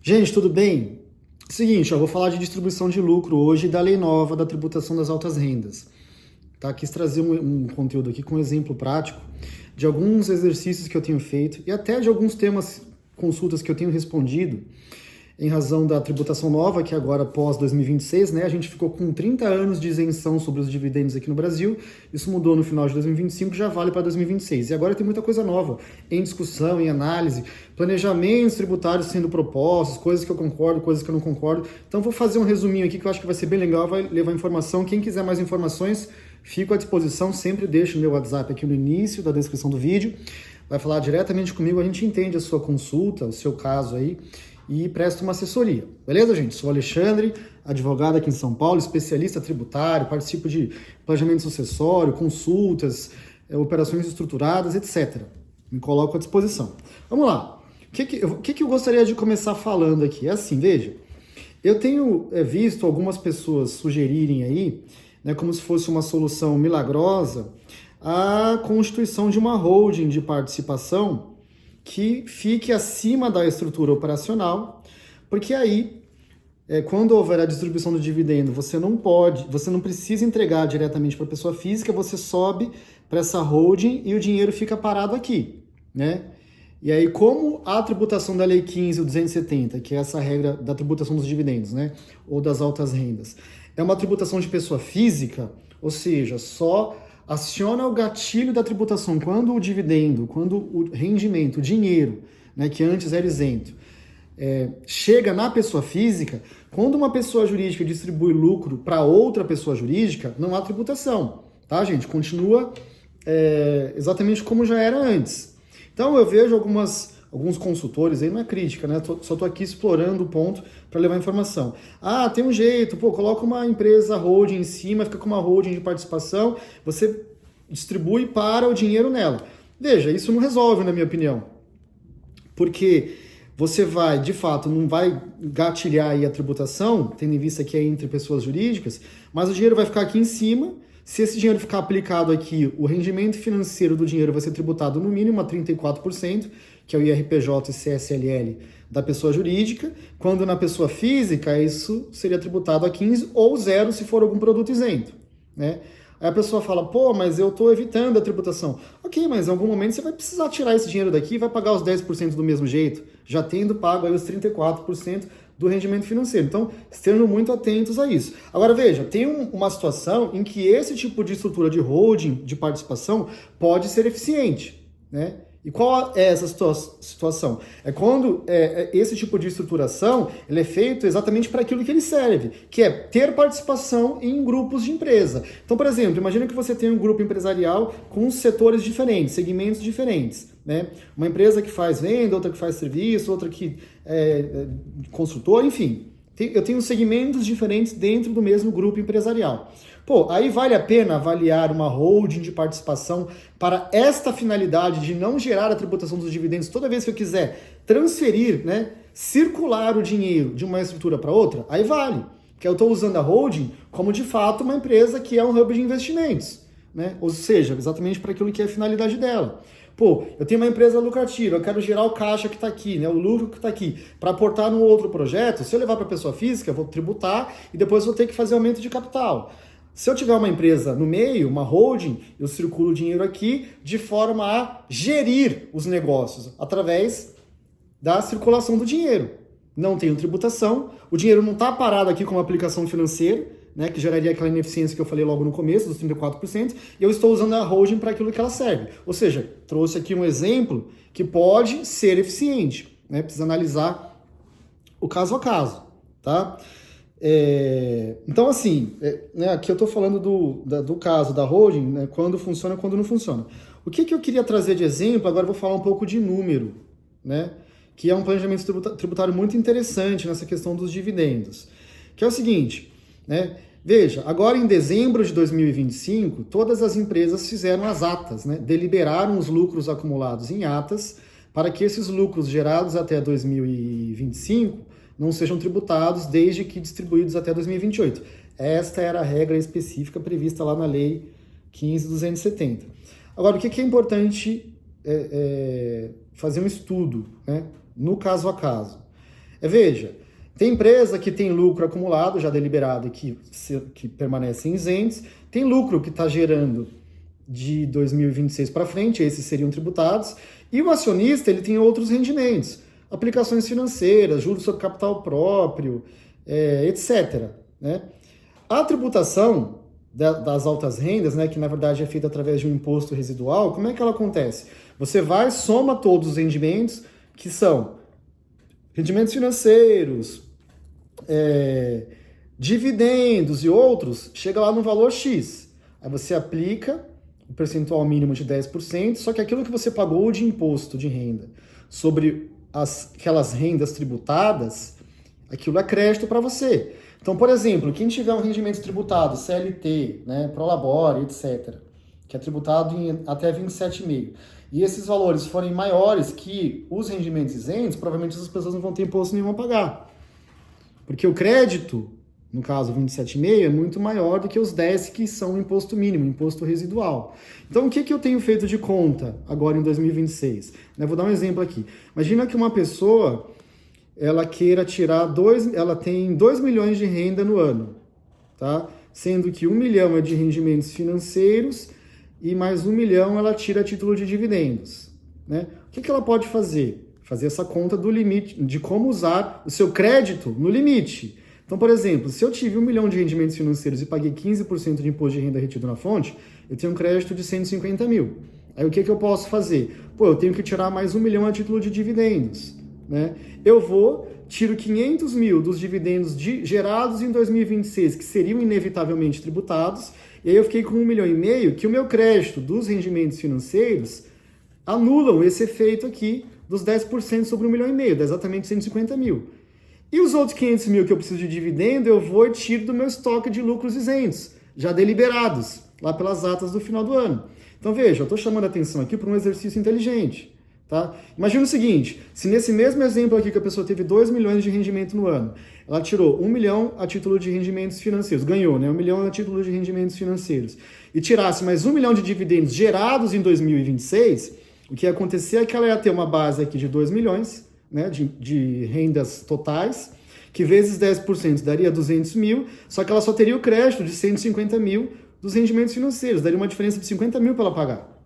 Gente, tudo bem? Seguinte, eu vou falar de distribuição de lucro hoje e da lei nova da tributação das altas rendas. Tá? Quis trazer um conteúdo aqui com um exemplo prático de alguns exercícios que eu tenho feito e até de alguns temas, consultas que eu tenho respondido em razão da tributação nova, que agora pós 2026, né? A gente ficou com 30 anos de isenção sobre os dividendos aqui no Brasil. Isso mudou no final de 2025, já vale para 2026. E agora tem muita coisa nova em discussão, em análise, planejamentos tributários sendo propostos, coisas que eu concordo, coisas que eu não concordo. Então vou fazer um resuminho aqui que eu acho que vai ser bem legal, vai levar informação. Quem quiser mais informações, fico à disposição, sempre deixo o meu WhatsApp aqui no início da descrição do vídeo. Vai falar diretamente comigo, a gente entende a sua consulta, o seu caso aí, e presta uma assessoria. Beleza, gente? Sou Alexandre, advogado aqui em São Paulo, especialista tributário, participo de planejamento sucessório, consultas, operações estruturadas, etc. Me coloco à disposição. Vamos lá. O que eu gostaria de começar falando aqui? É assim, veja, eu tenho visto algumas pessoas sugerirem aí, né, como se fosse uma solução milagrosa, a constituição de uma holding de participação que fique acima da estrutura operacional, porque aí, quando houver a distribuição do dividendo, você não precisa entregar diretamente para a pessoa física, você sobe para essa holding e o dinheiro fica parado aqui, né? E aí, como a tributação da Lei 15.270, que é essa regra da tributação dos dividendos, né, ou das altas rendas, é uma tributação de pessoa física, ou seja, só aciona o gatilho da tributação quando o dividendo, quando o rendimento, o dinheiro, né, que antes era isento, chega na pessoa física. Quando uma pessoa jurídica distribui lucro para outra pessoa jurídica, não há tributação, tá, gente? Continua exatamente como já era antes. Então eu vejo alguns consultores aí, não é crítica, né? Só estou aqui explorando o ponto para levar informação. Ah, tem um jeito, coloca uma empresa holding em cima, fica com uma holding de participação, você distribui para o dinheiro nela. Veja, isso não resolve, na minha opinião. Porque você vai, de fato, não vai gatilhar aí a tributação, tendo em vista que é entre pessoas jurídicas, mas o dinheiro vai ficar aqui em cima. Se esse dinheiro ficar aplicado aqui, o rendimento financeiro do dinheiro vai ser tributado no mínimo a 34%, que é o IRPJ e CSLL da pessoa jurídica, quando na pessoa física isso seria tributado a 15% ou zero se for algum produto isento, né? Aí a pessoa fala, mas eu estou evitando a tributação. Ok, mas em algum momento você vai precisar tirar esse dinheiro daqui e vai pagar os 10% do mesmo jeito, já tendo pago aí os 34% do rendimento financeiro. Então, estejam muito atentos a isso. Agora, veja, tem uma situação em que esse tipo de estrutura de holding, de participação, pode ser eficiente, né? E qual é essa situação? É quando esse tipo de estruturação ele é feito exatamente para aquilo que ele serve, que é ter participação em grupos de empresa. Então, por exemplo, imagina que você tem um grupo empresarial com setores diferentes, segmentos diferentes, né? Uma empresa que faz venda, outra que faz serviço, outra que é construtor, enfim. Eu tenho segmentos diferentes dentro do mesmo grupo empresarial. Aí vale a pena avaliar uma holding de participação para esta finalidade de não gerar a tributação dos dividendos toda vez que eu quiser transferir, né, circular o dinheiro de uma estrutura para outra? Aí vale, porque eu estou usando a holding como de fato uma empresa que é um hub de investimentos, né? Ou seja, exatamente para aquilo que é a finalidade dela. Eu tenho uma empresa lucrativa, eu quero gerar o caixa que está aqui, né, o lucro que está aqui, para aportar num outro projeto. Se eu levar para a pessoa física, eu vou tributar e depois vou ter que fazer aumento de capital. Se eu tiver uma empresa no meio, uma holding, eu circulo o dinheiro aqui de forma a gerir os negócios através da circulação do dinheiro. Não tenho tributação, o dinheiro não está parado aqui como aplicação financeira, né, que geraria aquela ineficiência que eu falei logo no começo, dos 34%, e eu estou usando a holding para aquilo que ela serve. Ou seja, trouxe aqui um exemplo que pode ser eficiente, né? Precisa analisar o caso a caso, tá? Então, assim, né, aqui eu estou falando do caso da holding, né, quando funciona e quando não funciona. O que eu queria trazer de exemplo, agora eu vou falar um pouco de número, né, que é um planejamento tributário muito interessante nessa questão dos dividendos, que é o seguinte, né, veja, agora em dezembro de 2025, todas as empresas fizeram as atas, né, deliberaram os lucros acumulados em atas, para que esses lucros gerados até 2025 não sejam tributados desde que distribuídos até 2028. Esta era a regra específica prevista lá na Lei 15.270. Agora, o que é importante fazer um estudo, né, no caso a caso? Veja, tem empresa que tem lucro acumulado, já deliberado, que permanecem isentos, tem lucro que está gerando de 2026 para frente, esses seriam tributados, e o acionista ele tem outros rendimentos, aplicações financeiras, juros sobre capital próprio, etc. Né? A tributação das altas rendas, né, que na verdade é feita através de um imposto residual, como é que ela acontece? Você vai, soma todos os rendimentos, que são rendimentos financeiros, dividendos e outros, chega lá no valor X. Aí você aplica o percentual mínimo de 10%, só que aquilo que você pagou de imposto de renda sobre aquelas rendas tributadas, aquilo é crédito para você. Então, por exemplo, quem tiver um rendimento tributado, CLT, né, Prolabore, etc., que é tributado em até 27,5%, e esses valores forem maiores que os rendimentos isentos, provavelmente essas pessoas não vão ter imposto nenhum a pagar. Porque o crédito, no caso 27,5%, é muito maior do que os 10% que são o imposto mínimo, imposto residual. Então, o que eu tenho feito de conta agora em 2026? Eu vou dar um exemplo aqui. Imagina que uma pessoa, ela queira tirar ela tem 2 milhões de renda no ano, tá? Sendo que 1 milhão é de rendimentos financeiros e mais 1 milhão ela tira a título de dividendos, né? O que ela pode fazer? Fazer essa conta do limite, de como usar o seu crédito no limite. Então, por exemplo, se eu tive 1 milhão de rendimentos financeiros e paguei 15% de imposto de renda retido na fonte, eu tenho um crédito de 150 mil. Aí o que eu posso fazer? Eu tenho que tirar mais 1 milhão a título de dividendos, né? Eu tiro 500 mil dos dividendos gerados em 2026, que seriam inevitavelmente tributados, e aí eu fiquei com 1,5 milhão, que o meu crédito dos rendimentos financeiros anulam esse efeito aqui dos 10% sobre 1,5 milhão, dá exatamente 150 mil. E os outros 500 mil que eu preciso de dividendo, eu vou e tiro do meu estoque de lucros isentos, já deliberados, lá pelas atas do final do ano. Então veja, eu estou chamando a atenção aqui para um exercício inteligente. Tá? Imagina o seguinte, se nesse mesmo exemplo aqui que a pessoa teve 2 milhões de rendimento no ano, ela tirou 1 milhão a título de rendimentos financeiros, ganhou, né? 1 milhão a título de rendimentos financeiros, e tirasse mais 1 milhão de dividendos gerados em 2026, o que ia acontecer é que ela ia ter uma base aqui de 2 milhões, né, de rendas totais, que vezes 10% daria 200 mil, só que ela só teria o crédito de 150 mil dos rendimentos financeiros, daria uma diferença de 50 mil para ela pagar.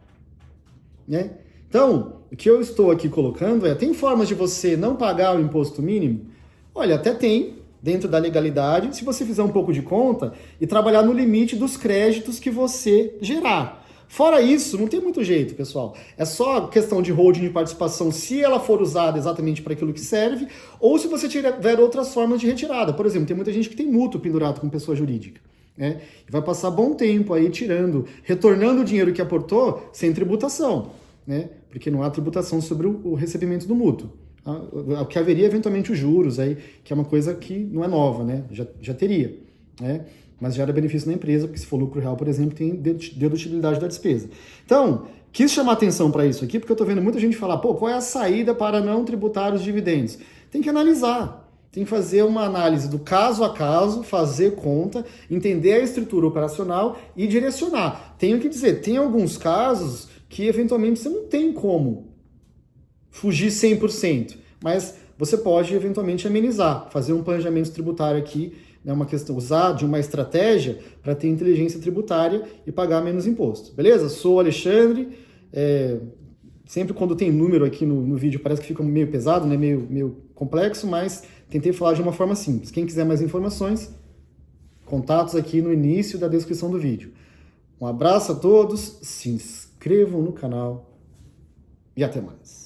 Né? Então, o que eu estou aqui colocando tem formas de você não pagar o imposto mínimo? Olha, até tem, dentro da legalidade, se você fizer um pouco de conta e trabalhar no limite dos créditos que você gerar. Fora isso, não tem muito jeito, pessoal. É só questão de holding de participação, se ela for usada exatamente para aquilo que serve, ou se você tiver outras formas de retirada. Por exemplo, tem muita gente que tem mútuo pendurado com pessoa jurídica, né? E vai passar bom tempo aí retornando o dinheiro que aportou sem tributação, né? Porque não há tributação sobre o recebimento do mútuo. O que haveria eventualmente os juros aí, que é uma coisa que não é nova, né? Já teria, né? Mas gera benefício na empresa, porque se for lucro real, por exemplo, tem dedutibilidade da despesa. Então, quis chamar atenção para isso aqui, porque eu estou vendo muita gente falar, qual é a saída para não tributar os dividendos? Tem que analisar, tem que fazer uma análise do caso a caso, fazer conta, entender a estrutura operacional e direcionar. Tenho que dizer, tem alguns casos que eventualmente você não tem como fugir 100%, mas você pode eventualmente amenizar, fazer um planejamento tributário aqui, né, uma questão, usar de uma estratégia para ter inteligência tributária e pagar menos imposto. Beleza? Sou o Alexandre. Sempre quando tem número aqui no vídeo parece que fica meio pesado, né, meio complexo, mas tentei falar de uma forma simples. Quem quiser mais informações, contatos aqui no início da descrição do vídeo. Um abraço a todos, se inscrevam no canal e até mais.